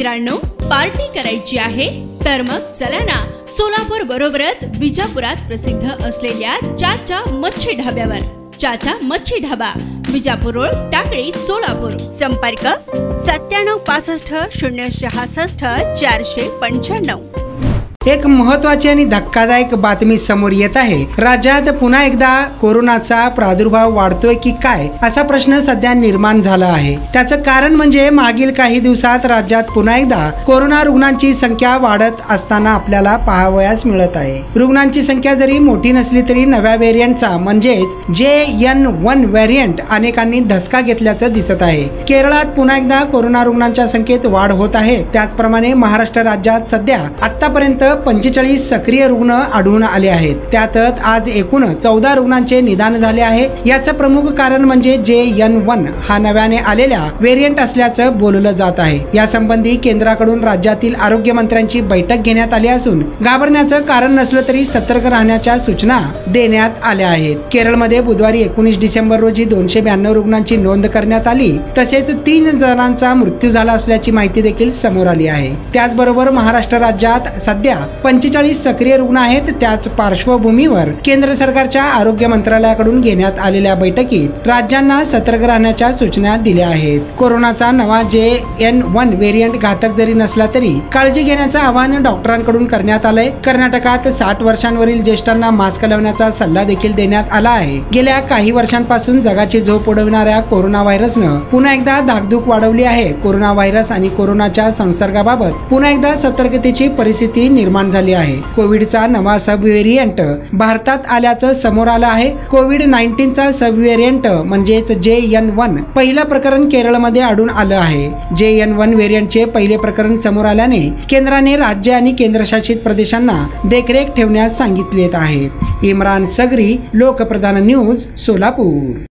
मित्रांनो, पार्टी करायची आहे तर मग चला ना, सोलापूर बरोबरच विजापुरात प्रसिद्ध असलेल्या चाचा मच्छी ढाब्यावर। चाचा मच्छी ढाबा, विजापूर रोड, टाकळी, सोलापूर। संपर्क 9765066495। एक महत्त्वाची आणि धक्कादायक बातमी समोर येत आहे। राज्यात पुन्हा एकदा कोरोनाचा प्रादुर्भाव वाढतोय की काय असा प्रश्न सध्या निर्माण झाला आहे। त्याचं कारण म्हणजे मागील काही दिवसात राज्यात पुन्हा एकदा कोरोना रुग्णांची संख्या वाढत असताना आपल्याला पाहावयास मिळत आहे। रुग्णांची संख्या जरी मोठी नसली तरी नव्या व्हेरियंटचा म्हणजेच JN1 व्हेरियंट अनेकांनी धसका घेतल्याचं दिसत आहे। केरळात पुन्हा एकदा कोरोना रुग्णांच्या संख्येत वाढ होत आहे। त्याचप्रमाणे महाराष्ट्र राज्यात सध्या आतापर्यंत 45 सक्रिय रुग्ण आढळून आले आहेत। त्यातच आज एकूण 14 रुग्णांचे निदान झाले आहे। याचं प्रमुख कारण म्हणजे JN1 हा नव्याने आलेल्या व्हेरियंट असल्याचं बोललं जात आहे। यासंबंधी केंद्राकडून राज्यातील आरोग्य मंत्र्यांची बैठक घेण्यात आली असून घाबरण्याचं कारण नसलं तरी सतर्क राहण्याच्या सूचना देण्यात आल्या आहेत। केरळमध्ये बुधवारी 19 डिसेंबर रोजी 292 रुग्णांची नोंद करण्यात आली, तसेच 3 जणांचा मृत्यू झाला असल्याची माहिती देखील समोर आली आहे। त्याचबरोबर महाराष्ट्र राज्यात सध्या 45 सक्रिय रुग्ण आहेत। त्याच पार्श्वभूमीवर केंद्र सरकारच्या आरोग्य मंत्रालयाकडून घेण्यात आलेल्या बैठकीत राज्यांना सतर्क राहण्याच्या सूचना दिल्या आहेत। कोरोनाचा नवा JN1 व्हेरियंट घातक जरी नसला तरी काळजी घेण्याचं आवाहन डॉक्टरांकडून करण्यात आलंय। कर्नाटकात 60 वर्षांवरील ज्येष्ठांना मास्क लावण्याचा सल्ला देखील देण्यात आला आहे। गेल्या काही वर्षांपासून जगाची झोप उडवणाऱ्या कोरोना व्हायरसनं पुन्हा एकदा धाकधूक वाढवली आहे। कोरोना व्हायरस आणि कोरोनाच्या संसर्गाबाबत पुन्हा एकदा सतर्कतेची परिस्थिती निर्माण झाली आहे। कोविडचा नवा सब व्हेरियंट भारतात आल्याचं समोर आलं आहे। कोविड-19चा सब व्हेरियंट म्हणजेच JN1 पहिलं प्रकरण केरळमध्ये आढळून आलं आहे। JN1 व्हेरियंटचे पहिले प्रकरण समोर आल्याने केंद्राने राज्य आणि केंद्रशासित प्रदेशांना देखरेख ठेवण्यास सांगितले आहेत। इम्रान सगरी, लोकप्रधान न्यूज, सोलापूर।